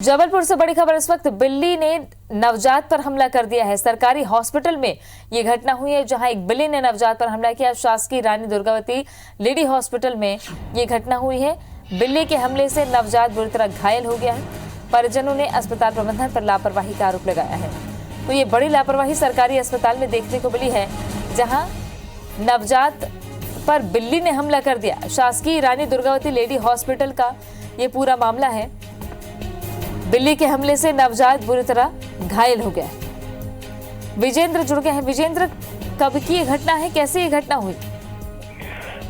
जबलपुर से बड़ी खबर इस वक्त, बिल्ली ने नवजात पर हमला कर दिया है। सरकारी हॉस्पिटल में ये घटना हुई है जहां एक बिल्ली ने नवजात पर हमला किया। शासकीय रानी दुर्गावती लेडी हॉस्पिटल में ये घटना हुई है। बिल्ली के हमले से नवजात बुरी तरह घायल हो गया है। परिजनों ने अस्पताल प्रबंधन पर लापरवाही का आरोप लगाया है। तो ये बड़ी लापरवाही सरकारी अस्पताल में देखने को मिली है, जहाँ नवजात पर बिल्ली ने हमला कर दिया। शासकीय रानी दुर्गावती लेडी हॉस्पिटल का ये पूरा मामला है। बिल्ली के हमले से नवजात बुरी तरह घायल हो गया। विजेंद्र जुड़ गए हैं। विजेंद्र, कब की ये घटना है, कैसे ये घटना हुई?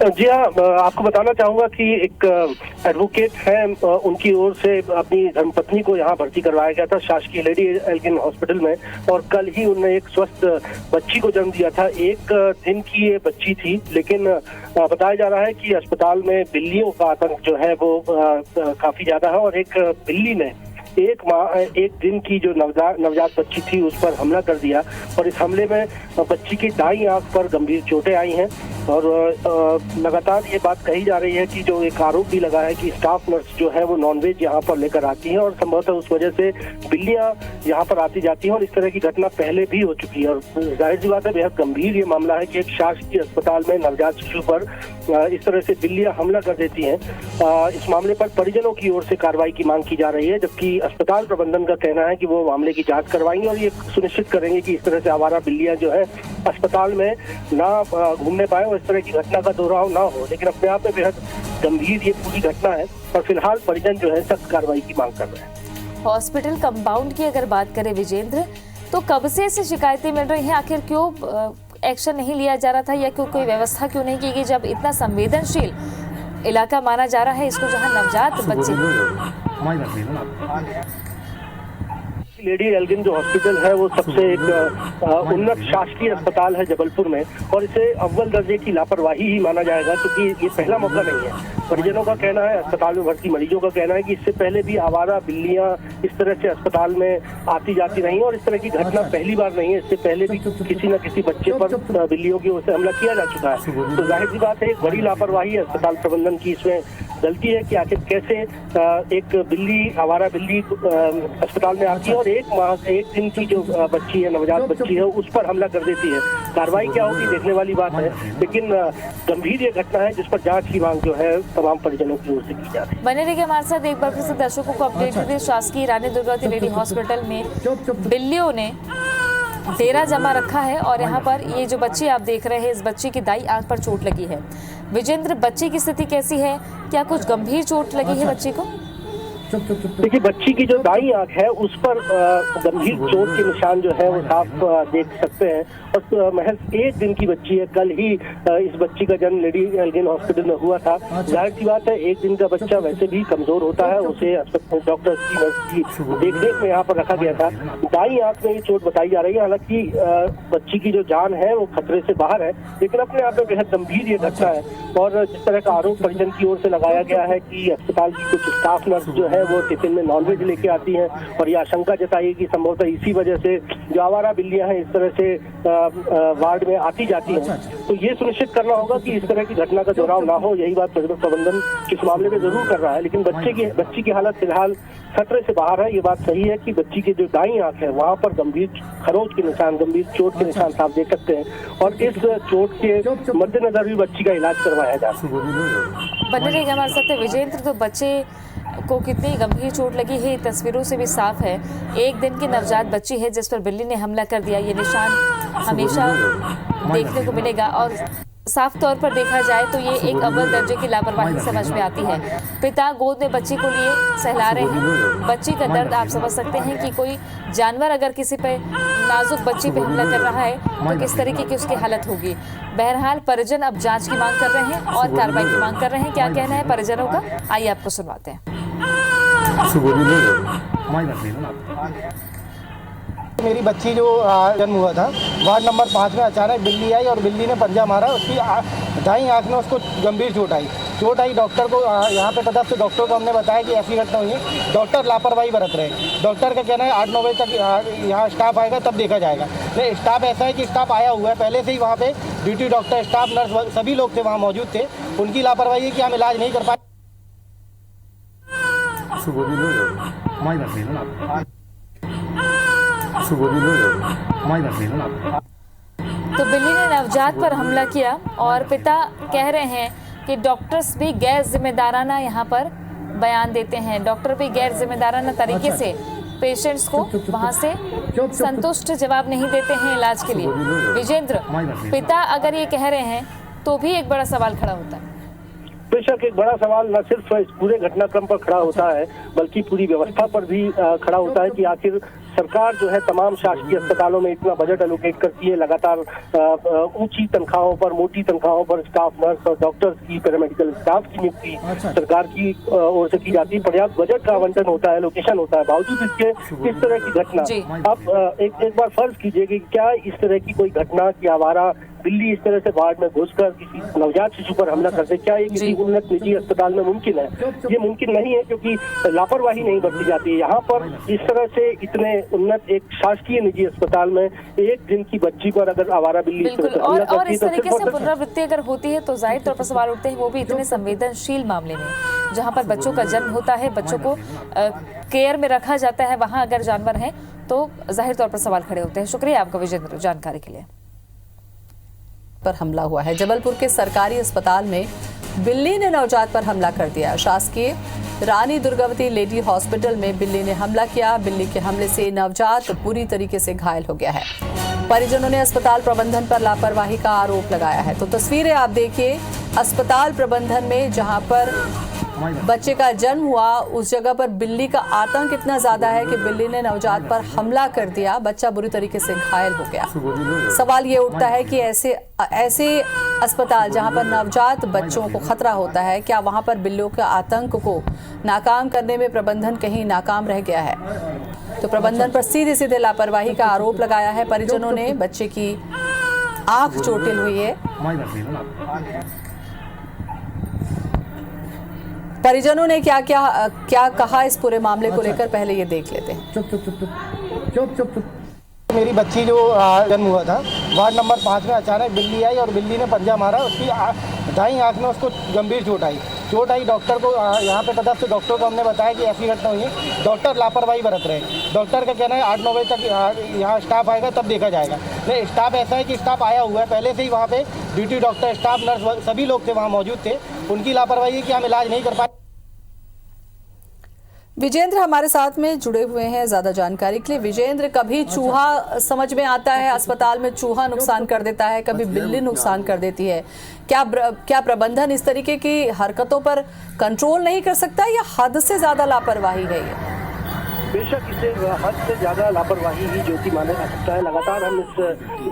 जी हाँ, आपको बताना चाहूंगा कि एक एडवोकेट है, उनकी ओर से अपनी धर्मपत्नी को यहाँ भर्ती करवाया गया था शासकीय लेडी एल्गिन हॉस्पिटल में, और कल ही उन्होंने एक स्वस्थ बच्ची को जन्म दिया था। 1 दिन की ये बच्ची थी, लेकिन बताया जा रहा है कि अस्पताल में बिल्लियों का आतंक जो है वो काफी ज्यादा है, और एक बिल्ली ने 1 दिन की जो नवजात बच्ची थी उस पर हमला कर दिया, और इस हमले में बच्ची की दाईं आंख पर गंभीर चोटें आई हैं। और लगातार ये बात कही जा रही है कि जो एक आरोप भी लगा है कि स्टाफ नर्स जो है वो नॉनवेज यहाँ पर लेकर आती है, और संभवतः उस वजह से बिल्लियां यहाँ पर आती जाती हैं, और इस तरह की घटना पहले भी हो चुकी है। और जाहिर सी बात है, बेहद गंभीर ये मामला है कि एक शासकीय अस्पताल में नवजात शिशु पर इस तरह से बिल्लियां हमला कर देती हैं। इस मामले पर परिजनों की ओर से कार्रवाई की मांग की जा रही है, जबकि अस्पताल प्रबंधन का कहना है कि वो मामले की जांच करवाएंगे और ये सुनिश्चित करेंगे कि इस तरह से आवारा बिल्लियां जो है अस्पताल में ना घूमने पाए और इस तरह की घटना का दोहराव ना हो। लेकिन अपने आप में बेहद गंभीर ये पूरी घटना है, और फिलहाल परिजन जो है सख्त कार्रवाई की मांग कर रहे हैं। हॉस्पिटल कंपाउंड की अगर बात करें विजेंद्र, तो कब से ऐसी शिकायतें मिल रही हैं? आखिर क्यों एक्शन नहीं लिया जा रहा था, या कोई व्यवस्था क्यों नहीं की गई, जब इतना संवेदनशील इलाका माना जा रहा है इसको, जहां नवजात बच्चे? लेडी एल्गिन जो हॉस्पिटल है वो सबसे एक उन्नत शासकीय अस्पताल है जबलपुर में, और इसे अव्वल दर्जे की लापरवाही ही माना जाएगा, क्योंकि ये पहला मौका नहीं है। परिजनों का कहना है, अस्पताल में भर्ती मरीजों का कहना है कि इससे पहले भी आवारा बिल्लियां इस तरह से अस्पताल में आती जाती रही, और इस तरह की घटना पहली बार नहीं है। इससे पहले भी किसी न किसी बच्चे पर बिल्लियों की ओर से हमला किया जा चुका है। तो जाहिर सी बात है, एक बड़ी लापरवाही है अस्पताल प्रबंधन की। इसमें गलती है कि आखिर कैसे एक बिल्ली, आवारा बिल्ली अस्पताल में आती है और 1 दिन की जो बच्ची है, नवजात बच्ची है, उस पर हमला कर देती है। कार्रवाई क्या होगी देखने वाली बात है, लेकिन गंभीर ये घटना है जिस पर जांच की मांग जो है तमाम परिजनों की ओर से की जा रही है। बने रहिए हमारे साथ। एक बार फिर से दर्शकों को अपडेट देते, शासकीय रानी दुर्गावती लेडी हॉस्पिटल में बिल्लियों ने डेरा जमा रखा है, और यहाँ पर ये जो बच्ची आप देख रहे हैं, इस बच्ची की दाई आंख पर चोट लगी है। विजेंद्र, बच्ची की स्थिति कैसी है? क्या कुछ गंभीर चोट लगी है बच्ची को? देखिए, बच्ची की जो दाईं आंख है उस पर गंभीर चोट के निशान जो है वो साफ देख सकते हैं, और महज 1 दिन की बच्ची है। कल ही इस बच्ची का जन्म लेडी एल्गिन हॉस्पिटल में हुआ था। जाहिर सी बात है, 1 दिन का बच्चा वैसे भी कमजोर होता है, उसे डॉक्टर की देखरेख में यहाँ पर रखा गया था। दाईं आंख में ये चोट बताई जा रही है। हालांकि बच्ची की जो जान है वो खतरे से बाहर है, लेकिन अपने आप में बेहद गंभीर ये घटना है। और जिस तरह का आरोप परिजन की ओर से लगाया गया है कि अस्पताल की कुछ स्टाफ नर्स जो है वो टिफिन में नॉनवेज लेके आती हैं, और ये आशंका जताई कि संभवतः इसी वजह से जो आवारा बिल्लियां हैं इस तरह से वार्ड में आती जाती हैं। तो ये सुनिश्चित करना होगा कि इस तरह की घटना का दोहराव ना हो। यही बात प्रबंधन इस मामले में जरूर कर रहा है, लेकिन बच्ची की हालत फिलहाल खतरे से बाहर है। ये बात सही है कि बच्ची की जो दाईं आंख है वहां पर गंभीर खरोच के निशान, गंभीर चोट के निशान साफ देख सकते हैं, और इस चोट के मद्देनजर भी बच्ची का इलाज करवाया जा रहा है। बने रहिए हमारे साथ विजेंद्र। तो बच्चे को कितनी गंभीर चोट लगी है तस्वीरों से भी साफ है। 1 दिन की नवजात बच्ची है जिस पर बिल्ली ने हमला कर दिया। ये निशान हमेशा देखने को मिलेगा, और साफ तौर पर देखा जाए तो ये एक अव्वल दर्जे की लापरवाही समझ में आती है। पिता गोद में बच्ची को लिए सहला रहे हैं। बच्ची का दर्द आप समझ सकते हैं कि कोई जानवर अगर किसी पे नाजुक बच्ची पे हमला कर रहा है तो किस तरीके की उसकी हालत होगी। बहरहाल परिजन अब जांच की मांग कर रहे हैं और कार्रवाई की मांग कर रहे हैं। क्या कहना है परिजनों का, आइए आपको सुनवाते हैं। मेरी बच्ची जो जन्म हुआ था, वार्ड नंबर 5 में अचानक बिल्ली आई और बिल्ली ने पंजा मारा। उसकी दाईं आंख में उसको गंभीर चोट आई। डॉक्टर को यहाँ पे तदस्थ डॉक्टर को हमने बताया कि ऐसी घटना हुई है। डॉक्टर लापरवाही बरत रहे हैं। डॉक्टर का कहना है 8-9 बजे तक यहाँ स्टाफ आएगा तब देखा जाएगा। नहीं, स्टाफ ऐसा है कि स्टाफ आया हुआ है पहले से ही। वहाँ पे ड्यूटी डॉक्टर, स्टाफ, नर्स सभी लोग थे वहाँ मौजूद थे। उनकी लापरवाही है कि हम इलाज नहीं कर पाए। तो बिल्ली ने नवजात पर हमला किया और पिता कह रहे हैं कि डॉक्टर्स भी गैर जिम्मेदाराना यहाँ पर बयान देते हैं। डॉक्टर भी गैर जिम्मेदाराना तरीके से पेशेंट्स को वहां से संतुष्ट जवाब नहीं देते हैं इलाज के लिए। विजेंद्र, पिता अगर ये कह रहे हैं तो भी एक बड़ा सवाल खड़ा होता है। बेशक एक बड़ा सवाल न सिर्फ इस पूरे घटनाक्रम पर खड़ा होता है बल्कि पूरी व्यवस्था पर भी खड़ा होता है कि आखिर सरकार जो है तमाम शासकीय अस्पतालों में इतना बजट एलोकेट करती है, लगातार ऊंची तनख्वाहों पर, मोटी तनख्वाहों पर स्टाफ नर्स और डॉक्टर्स की, पैरामेडिकल स्टाफ की नियुक्ति सरकार की ओर से की जाती है। पर्याप्त बजट का आवंटन होता है, एलोकेशन होता है, बावजूद इसके इस तरह की घटना। अब एक बार फर्ज कीजिए कि क्या इस तरह की कोई घटना की आवारा बिल्ली इस तरह से वार्ड में घुसकर किसी नवजात शिशु पर हमला करते, क्या ये किसी उन्नत निजी अस्पताल में मुमकिन है? ये मुमकिन नहीं है, क्योंकि लापरवाही नहीं बरती जाती है। यहाँ पर इस तरह से इतने उन्नत एक शासकीय निजी अस्पताल में एक दिन की बच्ची पर अगर आवारा बिल्ली बिल्कुल, और इस तरीके से पुनरावृत्ति अगर होती है तो जाहिर तौर पर सवाल उठते हैं, वो भी इतने संवेदनशील मामले में जहाँ पर बच्चों का जन्म होता है, बच्चों को केयर में रखा जाता है, वहाँ अगर जानवर है तो जाहिर तौर पर सवाल खड़े होते हैं। शुक्रिया आपका विजेंद्र जानकारी के लिए। पर हमला हुआ है। जबलपुर के सरकारी अस्पताल में बिल्ली ने नवजात पर हमला कर दिया। शासकीय रानी दुर्गावती लेडी हॉस्पिटल में बिल्ली ने हमला किया। बिल्ली के हमले से नवजात बुरी तरीके से घायल हो गया है। परिजनों ने अस्पताल प्रबंधन पर लापरवाही का आरोप लगाया है। तो तस्वीरें आप देखिए अस्पताल प्रबंधन में, जहां पर बच्चे का जन्म हुआ उस जगह पर बिल्ली का आतंक इतना ज्यादा है कि बिल्ली ने नवजात पर हमला कर दिया। बच्चा बुरी तरीके से घायल हो गया। सवाल ये उठता है कि ऐसे अस्पताल जहां पर नवजात बच्चों को खतरा होता है, क्या वहां पर बिल्लियों के आतंक को नाकाम करने में प्रबंधन कहीं नाकाम रह गया है? तो प्रबंधन पर सीधे सीधे लापरवाही का आरोप लगाया है परिजनों ने। बच्चे की आंख चोटिल हुई है। परिजनों ने क्या कहा इस पूरे मामले को लेकर, पहले ये देख लेते हैं। मेरी बच्ची जो जन्म हुआ था, वार्ड नंबर 5 में अचानक बिल्ली आई और बिल्ली ने पंजा मारा। उसकी दाईं आंख में उसको गंभीर चोट आई। डॉक्टर को यहाँ पे पदस्थ डॉक्टर को हमने बताया कि ऐसी घटना हुई है। डॉक्टर लापरवाही बरत रहे हैं। डॉक्टर का कहना है 8-9 बजे तक यहाँ स्टाफ आएगा तब देखा जाएगा। नहीं, स्टाफ ऐसा है कि स्टाफ आया हुआ है पहले से ही। वहाँ पे ड्यूटी डॉक्टर, स्टाफ, नर्स सभी लोग थे वहाँ मौजूद थे। उनकी लापरवाही है कि हम इलाज नहीं कर पाए। विजेंद्र हमारे साथ में जुड़े हुए हैं ज्यादा जानकारी के लिए। विजेंद्र, कभी चूहा समझ में आता है, अस्पताल में चूहा नुकसान कर देता है, कभी बिल्ली नुकसान कर देती है। क्या प्रबंधन इस तरीके की हरकतों पर कंट्रोल नहीं कर सकता या हद से ज्यादा लापरवाही है ये? बेशक इसे हद से ज्यादा लापरवाही ही जो कि माना जा सकता है। लगातार हम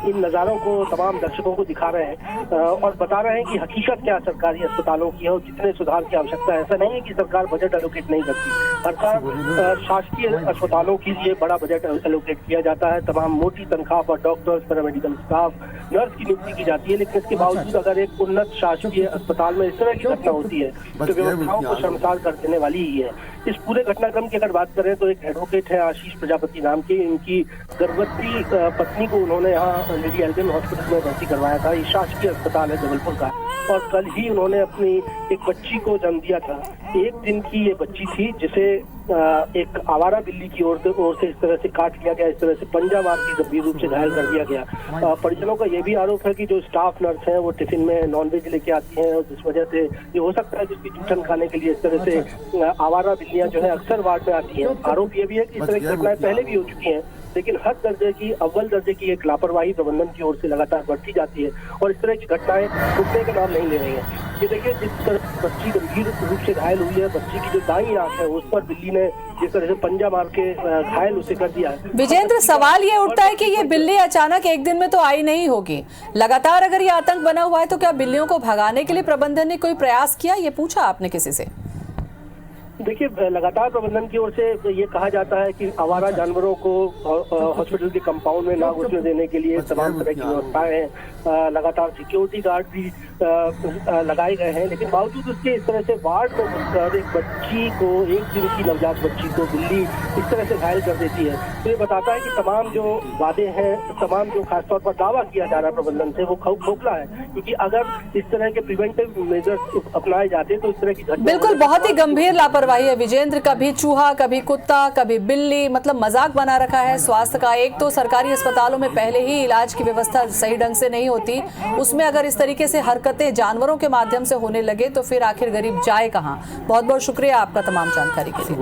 इन नज़ारों को तमाम दर्शकों को दिखा रहे हैं और बता रहे हैं कि हकीकत क्या सरकारी अस्पतालों की है और कितने सुधार की आवश्यकता है। ऐसा नहीं है कि सरकार बजट एलोकेट नहीं करती। सरकार शासकीय अस्पतालों के लिए बड़ा बजट एलोकेट किया जाता है। तमाम मोटी तनख्वाह पर डॉक्टर्स, पैरामेडिकल स्टाफ, नर्स की नियुक्ति की जाती है। लेकिन इसके बावजूद अगर एक उन्नत शासकीय अस्पताल में इस तरह की घटना होती है तो व्यवस्थाओं को शर्मसार कर देने वाली ही है। इस पूरे घटनाक्रम की अगर बात करें तो एक एडवोकेट है आशीष प्रजापति नाम के। इनकी गर्भवती पत्नी को उन्होंने यहाँ लेडी एल्गिन हॉस्पिटल में भर्ती करवाया था। ये शासकीय अस्पताल है जबलपुर का, और कल ही उन्होंने अपनी एक बच्ची को जन्म दिया था। 1 दिन की ये बच्ची थी जिसे एक आवारा बिल्ली की ओर से इस तरह से काट लिया गया, इस तरह से पंजा मार के गंभीर रूप से घायल कर दिया गया। परिजनों का ये भी आरोप है कि जो स्टाफ नर्स हैं वो टिफिन में नॉनवेज लेके आती हैं और जिस वजह से ये हो सकता है जिसकी चूठन खाने के लिए इस तरह से आवारा बिल्लियां जो है अक्सर वार्ड में आती हैं। आरोप ये भी है कि इस तरह की घटनाएं पहले भी हो चुकी हैं, लेकिन हर दर्जे की, अव्वल दर्जे की एक लापरवाही प्रबंधन की ओर से लगातार बढ़ती जाती है और इस तरह की घटनाएं रुकने का नाम नहीं ले रही हैं। ये देखिए जिस तरह बच्ची गंभीर रूप से घायल हुई है, बच्ची की जो दाईं आंख है उस पर बिल्ली ने जिस तरह से पंजा मार के घायल उसे कर दिया है। विजेंद्र, सवाल ये उठता है कि ये बिल्ली अचानक एक दिन में तो आई नहीं होगी। लगातार अगर ये आतंक बना हुआ है तो क्या बिल्लियों को भगाने के लिए प्रबंधन ने कोई प्रयास किया? ये पूछा आपने किसी से? देखिए, लगातार प्रबंधन की ओर से ये कहा जाता है कि आवारा जानवरों को हॉस्पिटल के कंपाउंड में ना घुसने देने के लिए तमाम तरह की व्यवस्थाएं हैं। लगातार सिक्योरिटी गार्ड भी लगाए गए हैं, लेकिन बावजूद उसके इस तरह से वार्ड में घुसकर एक बच्ची को, 1 दिन की नवजात बच्ची को बिल्ली इस तरह से घायल कर देती है। तो ये बताता है कि तमाम जो वादे हैं, तमाम जो खासतौर पर दावा किया जा रहा है प्रबंधन से, वो खोखला है। क्योंकि अगर इस तरह के प्रिवेंटिव मेजर्स अपनाए जाते तो इस तरह की घटना बिल्कुल बहुत ही गंभीर लापरवाही लापरवाही है विजेंद्र, कभी चूहा, कभी कुत्ता, कभी बिल्ली, मतलब मजाक बना रखा है स्वास्थ्य का। एक तो सरकारी अस्पतालों में पहले ही इलाज की व्यवस्था सही ढंग से नहीं होती, उसमें अगर इस तरीके से हरकतें जानवरों के माध्यम से होने लगे तो फिर आखिर गरीब जाए कहाँ। बहुत बहुत शुक्रिया आपका तमाम जानकारी के लिए।